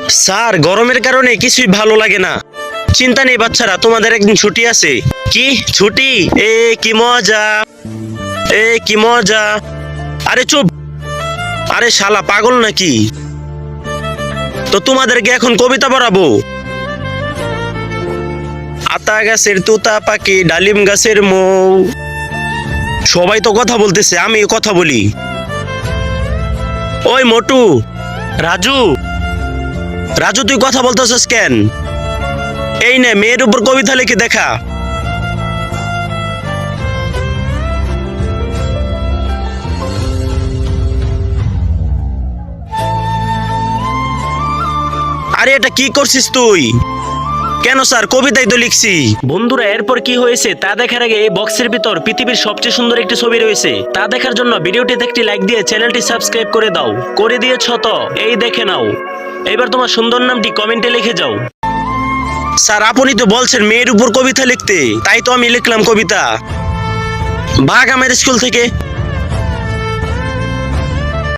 Sir গরমের কারণে কিছুই ভালো লাগে না। চিন্তা নেই বাচ্চারা, তোমাদের একদিন ছুটি আছে। কি ছুটি? এ কি মজা, এ কি মজা। আরে চুপ, আরে শালা পাগল নাকি? তো তোমাদেরকে এখন কবিতা পড়াবো। আতা গাছের তুতা পাখি, ডালিম গাছের মৌ। সবাই তো কথা বলতেছে, আমি কথা বলি। ওই মোটু, রাজু, রাজু তুই কথা বলতেছিস কেন? এই নে মেয়ের উপর কবিতা লিখে দেখা। আরে এটা কি করছিস তুই? কেন স্যার, কবিতাই তো লিখছি। বন্ধুরা এরপর কি হয়েছে তা দেখার আগে এই বক্সের ভিতর পৃথিবীর সবচেয়ে সুন্দর একটি ছবি রয়েছে। তা দেখার জন্য ভিডিওটিতে একটি লাইক দিয়ে চ্যানেলটি সাবস্ক্রাইব করে দাও। করে দিয়েছ তো? এই দেখে নাও। এবার তোমার সুন্দর নামটি কমেন্টে লিখে যাও। স্যার আপনি তো বলছেন মেয়ের উপর কবিতা লিখতে, তাই তো আমি লিখলাম কবিতা। ভাগ আমার স্কুল থেকে।